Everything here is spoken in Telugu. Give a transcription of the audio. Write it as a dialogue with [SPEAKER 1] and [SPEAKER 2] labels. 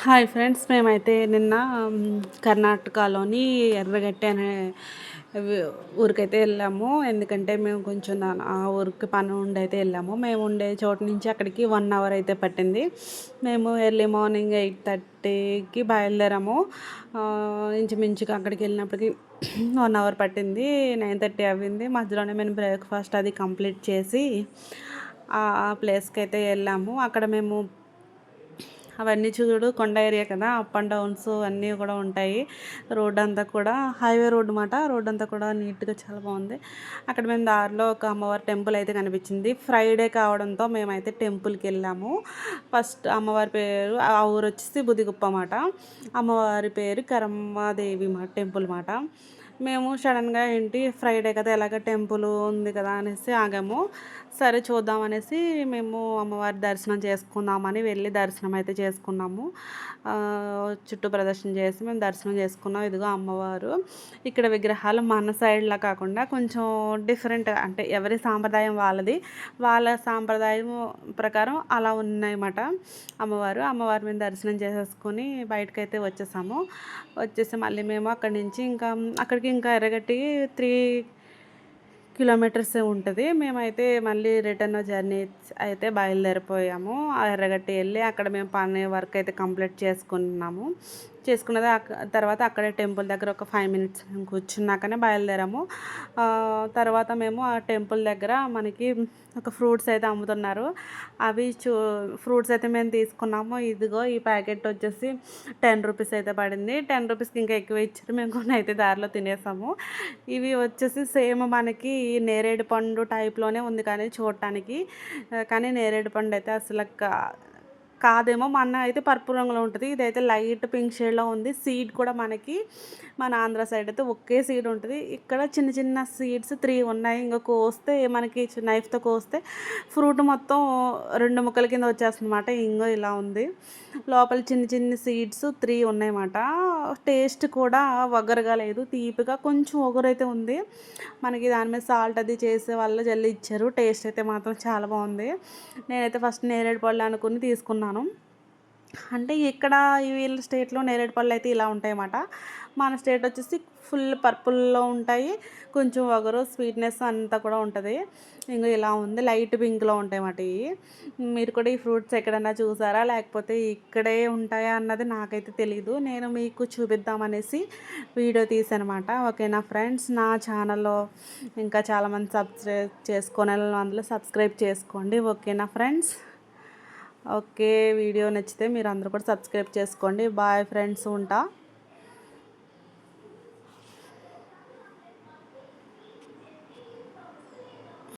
[SPEAKER 1] హాయ్ ఫ్రెండ్స్, మేమైతే నిన్న కర్ణాటకలోని ఎర్రగట్టి అనే వి- ఊరికైతే వెళ్ళాము. ఎందుకంటే మేము కొంచెం ఆ ఊరికి పని ఉండి అయితే వెళ్ళాము. మేము ఉండే చోటు నుంచి అక్కడికి 1 అవర్ అయితే పట్టింది. మేము ఎర్లీ మార్నింగ్ 8:30కి బయలుదేరాము. ఇంచుమించుగా అక్కడికి వెళ్ళినప్పటికి 1 అవర్ పట్టింది. 9:30 అవ్వింది. మధ్యలోనే మేము బ్రేక్ఫాస్ట్ అది కంప్లీట్ చేసి ఆ ప్లేస్కి అయితే వెళ్ళాము. అక్కడ మేము అవన్నీ చూడు, కొండ ఏరియా కదా, అప్ అండ్ డౌన్స్ అన్నీ కూడా ఉంటాయి. రోడ్ అంతా కూడా హైవే రోడ్ మాట. రోడ్ అంతా కూడా నీట్గా చాలా బాగుంది. అక్కడ మేము దారిలో ఒక అమ్మవారి టెంపుల్ అయితే కనిపించింది. ఫ్రైడే కావడంతో మేమైతే టెంపుల్కి వెళ్ళాము. ఫస్ట్ అమ్మవారి పేరు, ఆ ఊరు వచ్చేసి బుదిగుప్ప మాట. అమ్మవారి పేరు కరమ్మాదేవి మాట, టెంపుల్ మాట. మేము సడన్గా ఏంటి ఫ్రైడే కదా, ఎలాగ టెంపుల్ ఉంది కదా అనేసి ఆగాము. సరే చూద్దాం అనేసి మేము అమ్మవారి దర్శనం చేసుకుందామని వెళ్ళి దర్శనం అయితే చేసుకున్నాము. చుట్టూ ప్రదర్శన చేసి మేము దర్శనం చేసుకున్నాం. ఇదిగో అమ్మవారు. ఇక్కడ విగ్రహాలు మన సైడ్లా కాకుండా కొంచెం డిఫరెంట్, అంటే ఎవరి సాంప్రదాయం వాళ్ళది. వాళ్ళ సాంప్రదాయం ప్రకారం అలా ఉన్నాయన్నమాట. అమ్మవారి మీద దర్శనం చేసేసుకొని బయటకైతే వచ్చేసి మళ్ళీ మేము అక్కడి నుంచి అక్కడికి ఇంకా ఎర్రగట్టి 3 కిలోమీటర్సే ఉంటుంది. మేమైతే మళ్ళీ రిటర్న్ జర్నీ అయితే బయలుదేరిపోయాము. ఆ ఎర్రగట్టి వెళ్ళి అక్కడ మేము పని వర్క్ అయితే కంప్లీట్ చేసుకున్నది. తర్వాత అక్కడే టెంపుల్ దగ్గర ఒక 5 మినిట్స్ మేము కూర్చున్నాకనే బయలుదేరాము. తర్వాత మేము ఆ టెంపుల్ దగ్గర మనకి ఒక ఫ్రూట్స్ అయితే అమ్ముతున్నారు. అవి ఫ్రూట్స్ అయితే మేము తీసుకున్నాము. ఇదిగో ఈ ప్యాకెట్ వచ్చేసి 10 రూపీస్ అయితే పడింది. 10 రూపీస్కి ఇంకా ఎక్కువ ఇచ్చారు. మేము కొన్ని అయితే దారిలో తినేసాము. ఇవి వచ్చేసి సేమ్ మనకి నేరేడు పండు టైప్లోనే ఉంది కానీ చూడటానికి, కానీ నేరేడు పండు అయితే అసలు కాదేమో. మన అయితే పర్పుల్ రంగులో ఉంటుంది, ఇదైతే లైట్ పింక్ షేడ్లో ఉంది. సీడ్ కూడా మనకి మన ఆంధ్ర సైడ్ అయితే ఒకే సీడ్ ఉంటుంది. ఇక్కడ చిన్న చిన్న సీడ్స్ 3 ఉన్నాయి. ఇంకా కోస్తే మనకి నైఫ్తో కోస్తే ఫ్రూట్ మొత్తం 2 ముక్కల కింద వచ్చేస్తుంది అన్నమాట. ఇంకో ఇలా ఉంది. లోపల చిన్న చిన్న సీడ్స్ 3 ఉన్నాయన్నమాట. టేస్ట్ కూడా వగరుగా లేదు, తీపిగా కొంచెం ఒగరైతే ఉంది. మనకి దాని మీద సాల్ట్ అది చేసే వాళ్ళు జల్లి ఇచ్చారు. టేస్ట్ అయితే మాత్రం చాలా బాగుంది. నేనైతే ఫస్ట్ నేరేడు పళ్ళు అనుకుని తీసుకున్నాను. అంటే ఇక్కడ వీళ్ళ స్టేట్లో నేరేడు పళ్ళు అయితే ఇలా ఉంటాయన్నమాట. మన స్టేట్ వచ్చేసి ఫుల్ పర్పుల్లో ఉంటాయి. కొంచెం వగరు స్వీట్నెస్ అంతా కూడా ఉంటుంది. ఇంకా ఇలా ఉంది, లైట్ పింక్లో ఉంటాయన్నమాట ఇవి. మీరు కూడా ఈ ఫ్రూట్స్ ఎక్కడన్నా చూసారా, లేకపోతే ఇక్కడే ఉంటాయా అన్నది నాకైతే తెలీదు. నేను మీకు చూపిద్దామనేసి వీడియో తీసానమాట. ఓకేనా ఫ్రెండ్స్, నా ఛానల్లో ఇంకా చాలామంది సబ్స్క్రైబ్ చేసుకునే అందులో సబ్స్క్రైబ్ చేసుకోండి. ఓకేనా ఫ్రెండ్స్. ఓకే, వీడియో నచ్చితే మీరు అందరూ కూడా సబ్స్క్రైబ్ చేసుకోండి. బాయ్ ఫ్రెండ్స్, ఉంటా.